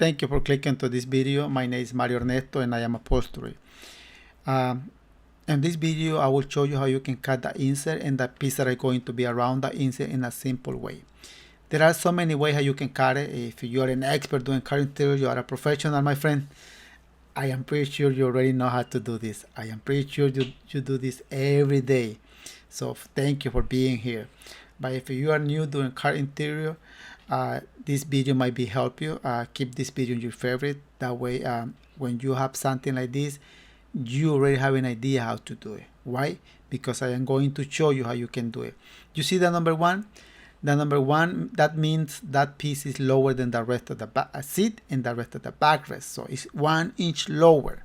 Thank you for clicking to this video. My name is Mario Ernesto and I am upholstery. In this video, I will show you how you can cut the insert and the piece that are going to be around the insert in a simple way. There are so many ways how you can cut it. If you are an expert doing cut interior, you are a professional, my friend, I am pretty sure you already know how to do this. I am pretty sure you do this every day. So thank you for being here. But if you are new doing cut interior, this video might be help you. Keep this video your favorite. That way, when you have something like this, you already have an idea how to do it. Why? Because I am going to show you how you can do it. You see the number one? The number one, that means that piece is lower than the rest of the back seat and the rest of the backrest. So it's 1 inch lower.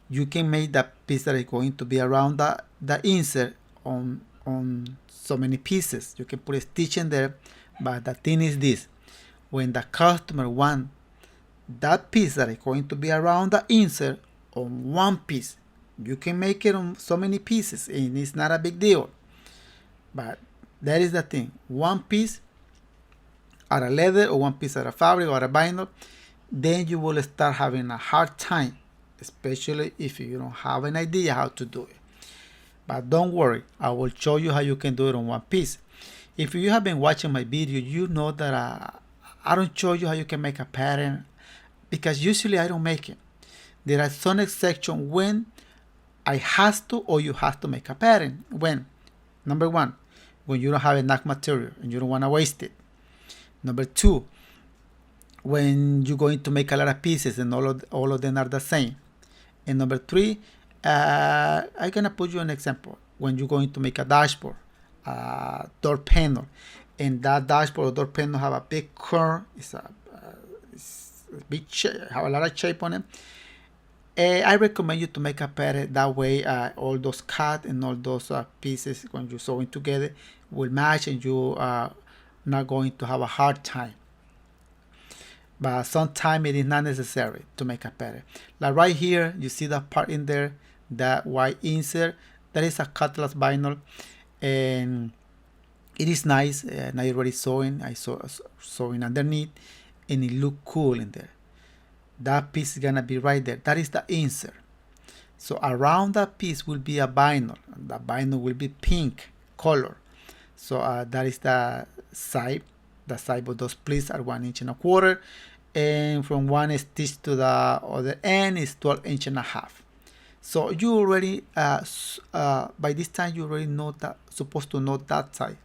You can make the piece that is going to be around the insert on so many pieces. You can put a stitch in there, but the thing is this: when the customer wants that piece that is going to be around the insert on one piece, you can make it on so many pieces and it's not a big deal. But that is the thing: one piece out of leather or one piece out of fabric or a vinyl, then you will start having a hard time, especially if you don't have an idea how to do it. But don't worry, I will show you how you can do it on one piece. If you have been watching my video, you know that I don't show you how you can make a pattern, because usually I don't make it. There are some exceptions when I have to, or you have to make a pattern. When? Number one, when you don't have enough material and you don't want to waste it. Number two, when you're going to make a lot of pieces and all of them are the same. And number three, I'm gonna put you an example. When you're going to make a dashboard, door panel, and that dashboard or door panel have a big curve, it's a big shape, have a lot of shape on it. I recommend you to make a pattern. That way, all those cut and all those pieces, when you're sewing together, will match, and you are not going to have a hard time. But sometimes it is not necessary to make a pattern. Like right here, you see that part in there, that white insert, that is a cutlass vinyl, and it is nice. And I already sewing. I sewing underneath, and it look cool in there. That piece is gonna be right there. That is the insert. So around that piece will be a vinyl. The vinyl will be pink color. So that is the side. The side of those pleats are 1 inch and a quarter, and from one stitch to the other end is 12 inch and a half. So you already by this time you already know that, supposed to know that side.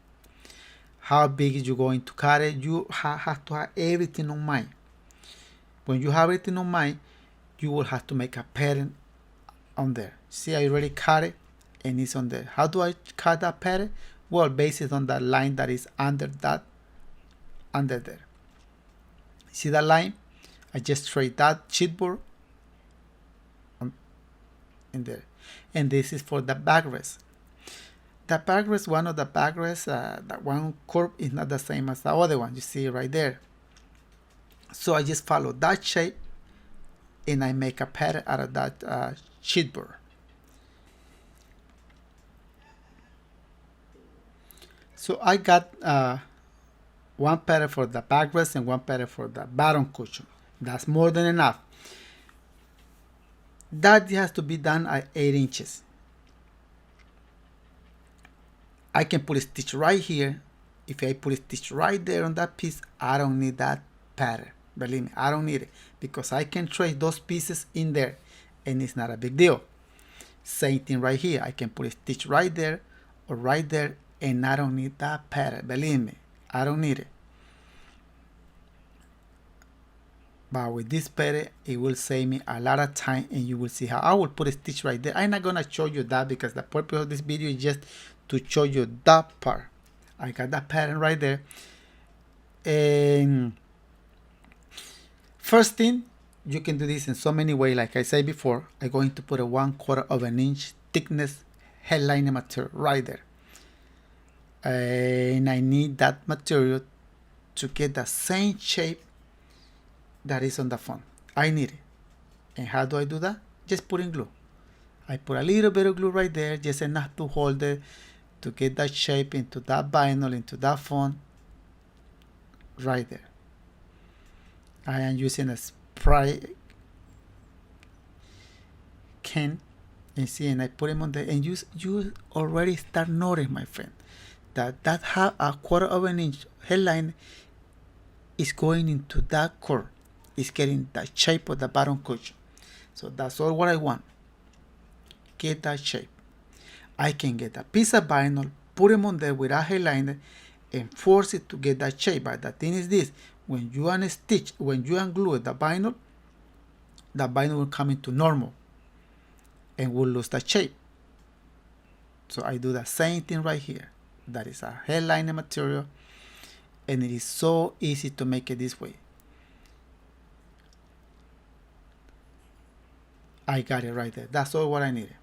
How big is you going to cut it? You have to have everything on mind. When you have everything on mind, you will have to make a pattern on there. See, I already cut it and it's on there. How do I cut that pattern? Well, based on the line that is under there. See that line? I just trade that chipboard in there. And this is for the backrest. The backrest, one of the backrests, that one curve is not the same as the other one. You see it right there. So I just follow that shape and I make a pattern out of that chipboard. So I got one pattern for the backrest and one pattern for the bottom cushion. That's more than enough. That has to be done at 8 inches. I can put a stitch right here. If I put a stitch right there on that piece, I don't need that pattern. Believe me, I don't need it, because I can trace those pieces in there and it's not a big deal. Same thing right here. I can put a stitch right there or right there and I don't need that pattern. Believe me, I don't need it. But with this pattern, it will save me a lot of time, and you will see how I will put a stitch right there. I'm not gonna show you that because the purpose of this video is just to show you that part. I got that pattern right there. And first thing, you can do this in so many ways. Like I said before, I'm going to put a 1/4 of an inch thickness headlining material right there. And I need that material to get the same shape that is on the front. I need it. And how do I do that? Just putting glue. I put a little bit of glue right there, just enough to hold it, to get that shape into that vinyl, into that font right there. I am using a spray can, and see, and I put them on there, and you already start noticing, my friend, that half a quarter of an inch headline is going into that curve. It's getting the shape of the bottom cushion. So that's all what I want. Get that shape. I can get a piece of vinyl, put them on there with a headliner, and force it to get that shape. But the thing is this: when you unstitch, when you unglue the vinyl will come into normal and will lose the shape. So I do the same thing right here. That is a headliner material, and it is so easy to make it this way. I got it right there. That's all what I needed.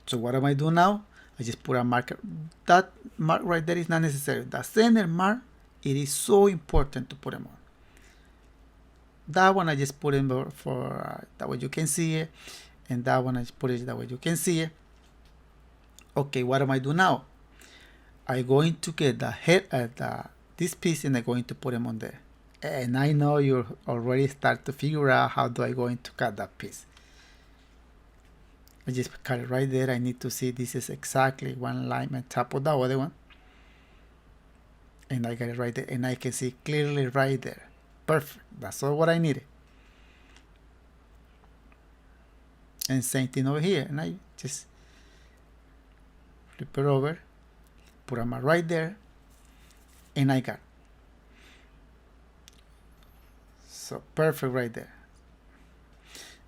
So what am I doing now? I just put a marker. That mark right there is not necessary. The center mark, it is so important to put them on. That one I just put in for that way you can see it, and that one I just put it that way you can see it. Okay, what am I doing now? I'm going to get the head at this piece, and I'm going to put them on there. And I know you already start to figure out how do I going to cut that piece. I just cut it right there. I need to see this is exactly one line on top of the other one. And I got it right there, and I can see clearly right there. Perfect. That's all what I needed. And same thing over here. And I just flip it over, put them right there, and I got it. So perfect right there.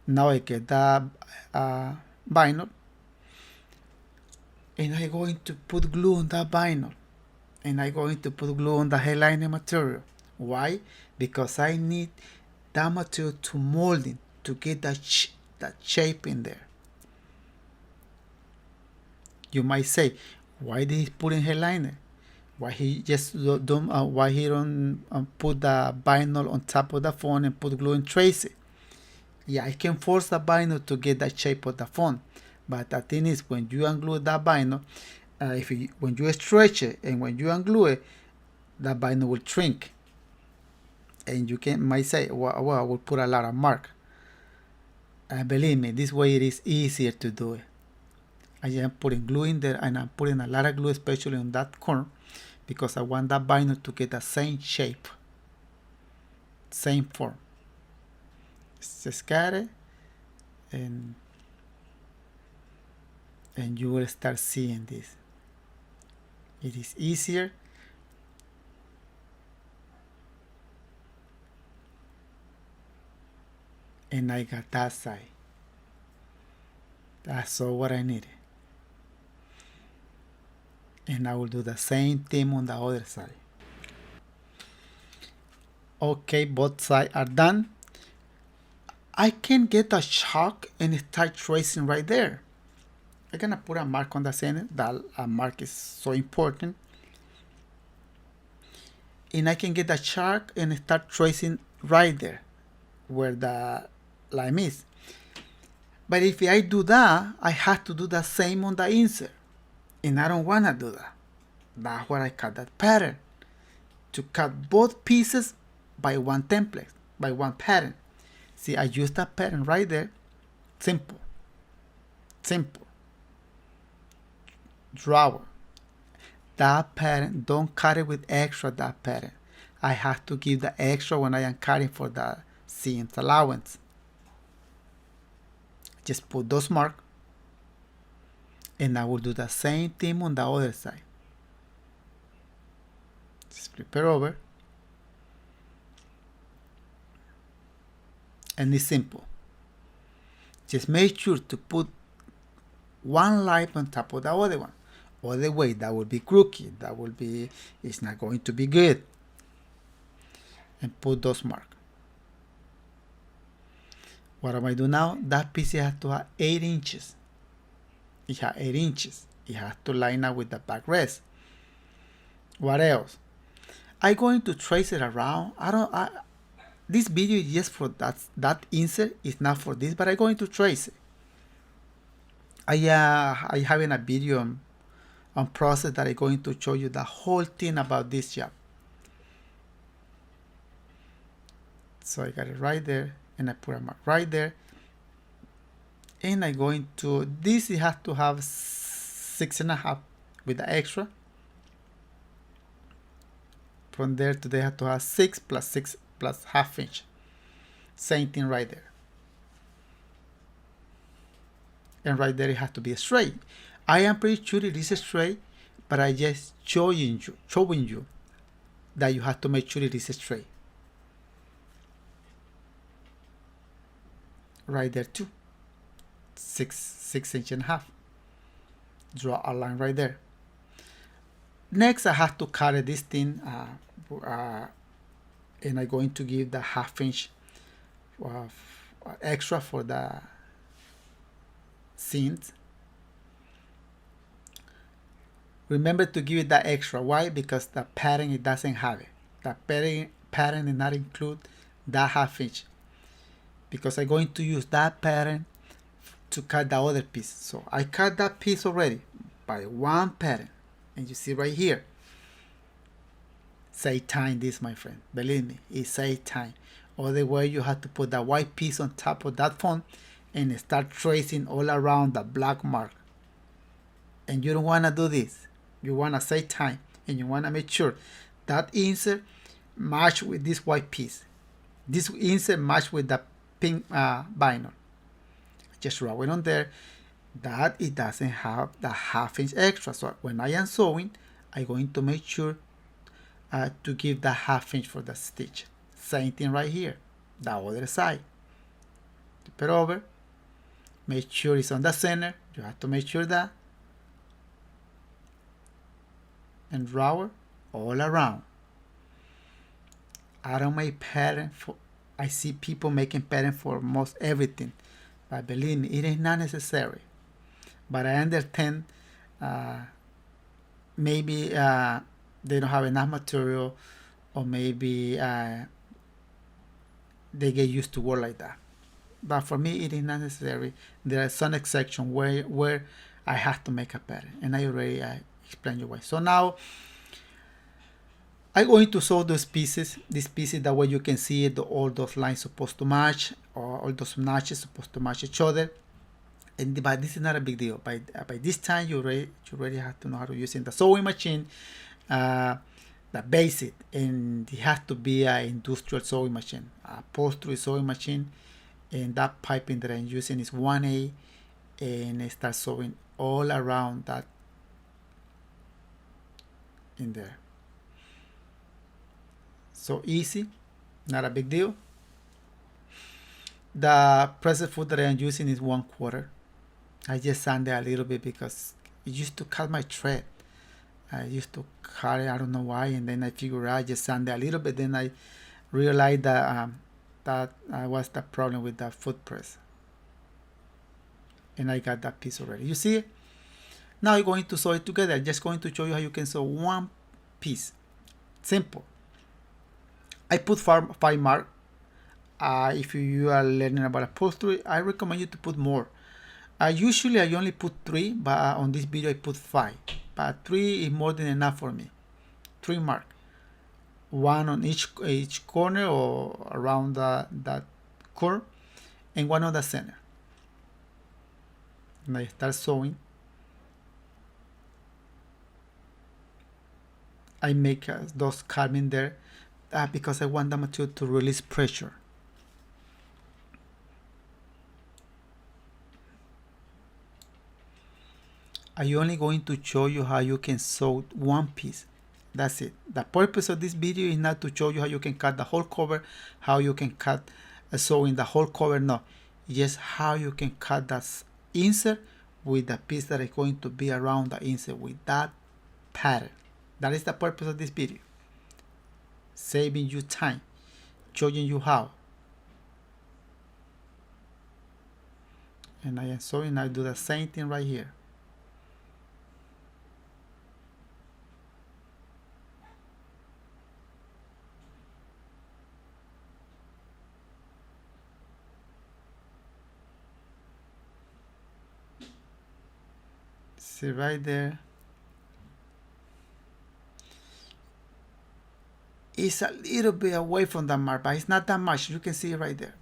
Now I get the vinyl, and I'm going to put glue on that vinyl, and I'm going to put glue on the headliner material. Why? Because I need that material to mold it, to get that shape in there. You might say, why did he put in headliner? Why he just don't? Why he don't put the vinyl on top of the phone and put glue and trace it? Yeah, I can force the vinyl to get that shape of the phone, but the thing is, when you unglue that vinyl, when you stretch it and when you unglue it, that vinyl will shrink, and you might say, well, I will put a lot of mark. Believe me, this way it is easier to do it. I am putting glue in there, and I'm putting a lot of glue, especially on that corner, because I want that vinyl to get the same shape, same form. Just got it, and you will start seeing this. It is easier. And I got that side. That's all what I needed. And I will do the same thing on the other side. Okay, both sides are done. I can get a chalk and start tracing right there. I'm gonna put a mark on the center. That mark is so important. And I can get the chalk and start tracing right there where the line is. But if I do that, I have to do the same on the insert. And I don't want to do that. That's why I cut that pattern. To cut both pieces by one template, by one pattern. See, I use that pattern right there. Simple. Simple. Drawer. That pattern, don't cut it with extra that pattern. I have to give the extra when I am cutting for the seams allowance. Just put those marks, and I will do the same thing on the other side. Just flip it over, and it's simple. Just make sure to put one line on top of the other one. Other way, that will be crooked. It's not going to be good. And put those marks. What am I doing now? That piece has to have 8 inches. It has 8 inches. It has to line up with the backrest. What else? I'm going to trace it around. This video is just for that insert. It's not for this, but I'm going to trace it. I having a video on process that I'm going to show you the whole thing about this job. So I got it right there, and I put a mark right there. And I'm going to, this it has to have 6.5 with the extra. From there to there have to have 6 plus half inch. Same thing right there. And right there it has to be straight. I am pretty sure it is straight, but I just showing you that you have to make sure it is straight. Right there too. 6.5 inches. Draw a line right there. Next, I have to cut this thing, and I'm going to give the half inch extra for the seams. Remember to give it that extra. Why? Because the pattern, it doesn't have it. The pattern did not include that half inch, because I'm going to use that pattern to cut the other piece. So I cut that piece already by one pattern, and you see right here, save time this, my friend. Believe me, it saves time. Otherwise you have to put that white piece on top of that font and start tracing all around the black mark, and you don't want to do this. You want to save time, and you want to make sure that insert match with this white piece. This insert match with the pink vinyl. Just rub it on there, that it doesn't have the half inch extra. So when I am sewing, I'm going to make sure to give the half inch for the stitch. Same thing right here, the other side. Flip it over, make sure it's on the center. You have to make sure that, and draw all around. I don't make pattern for, I see people making pattern for most everything, but believe me, it is not necessary. But I understand maybe they don't have enough material, or maybe they get used to work like that. But for me, it is not necessary. There are some exceptions where I have to make a pattern, and I already explained you why. So now I'm going to sew these pieces, that way you can see it, all those lines supposed to match, or all those notches supposed to match each other. But this is not a big deal. By this time, you already have to know how to use the sewing machine, the basic, and it has to be an industrial sewing machine, a upholstery sewing machine. And that piping that I'm using is 1A, and I start sewing all around that in there. So easy, not a big deal. The pressed foot that I'm using is 1/4. I just sand it a little bit because it used to cut my thread. I used to cut it, I don't know why, and then I figured out, I just sand it a little bit. Then I realized that that was the problem with the foot press, and I got that piece already. You see it? Now I'm going to sew it together. I'm just going to show you how you can sew one piece. Simple. I put 5 mark. If you are learning about upholstery, I recommend you to put more. Usually I only put 3, but on this video I put 5. But 3 is more than enough for me. 3 mark. 1 on each corner or around that curve, and 1 on the center. And I start sewing. I make those carving there because I want the material to release pressure. I'm only going to show you how you can sew one piece. That's it. The purpose of this video is not to show you how you can cut the whole cover, how you can cut sewing the whole cover. No, just how you can cut that insert with the piece that is going to be around the insert with that pattern. That is the purpose of this video. Saving you time, showing you how. And I am sewing. I do the same thing right here. See right there. It's a little bit away from the mark, but it's not that much. You can see it right there.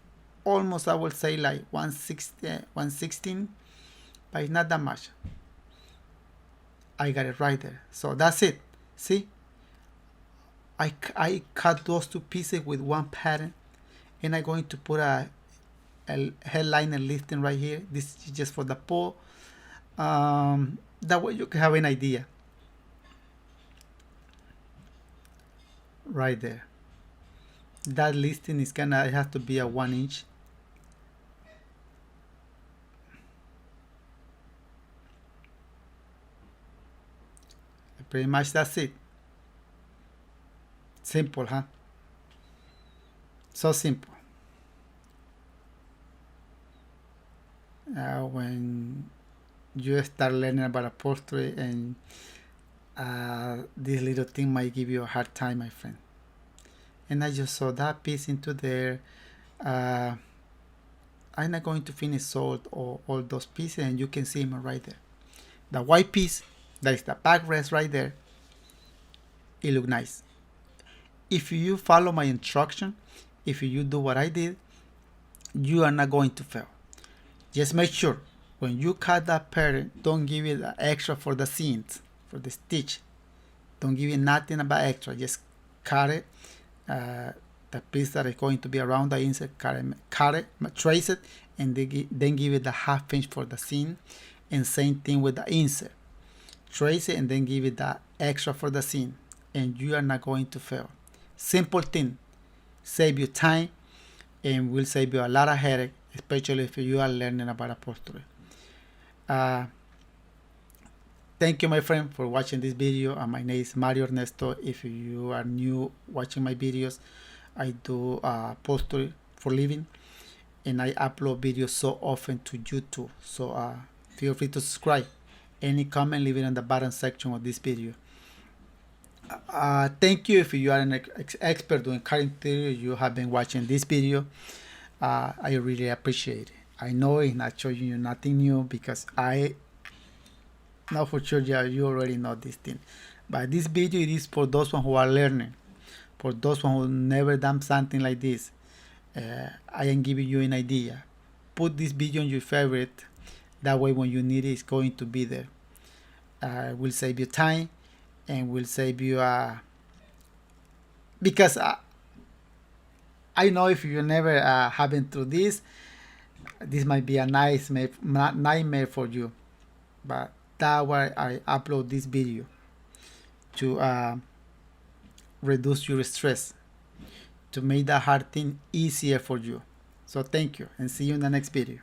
Almost, I would say like 116, but it's not that much. I got it right there. So that's it. See, I cut those two pieces with one pattern, and I'm going to put a headliner lifting right here. This is just for the pull. That way you can have an idea. Right there. That listing is gonna have to be a 1 inch. Pretty much that's it. Simple, huh? So simple. When you start learning about upholstery, and this little thing might give you a hard time, my friend. And I just saw that piece into there. I'm not going to finish all those pieces, and you can see them right there. The white piece, that is the backrest right there. It look nice. If you follow my instruction, if you do what I did, you are not going to fail. Just make sure when you cut that pattern, don't give it extra for the seams, for the stitch. Don't give it nothing about extra. Just cut it. The piece that is going to be around the insert, cut it, trace it, and then give it the 1/2 inch for the seam. And same thing with the insert. Trace it and then give it the extra for the seam, and you are not going to fail. Simple thing. Save you time and will save you a lot of headache, especially if you are learning about upholstery. Thank you, my friend, for watching this video. My name is Mario Ernesto. If you are new watching my videos, I do upholstery for living, and I upload videos so often to YouTube. So feel free to subscribe. Any comment, leave it in the bottom section of this video. Thank you if you are an expert doing car interior, you have been watching this video. I really appreciate it. I know it's not showing you nothing new, because I know for sure you already know this thing. But this video it is for those one who are learning, for those one who never done something like this. I am giving you an idea. Put this video on your favorite. That way when you need it, it's going to be there. Will save you time, and will save you because I know if you never have been through this might be a nice nightmare for you. But that's why I upload this video, to reduce your stress, to make that hard thing easier for you. So thank you, and see you in the next video.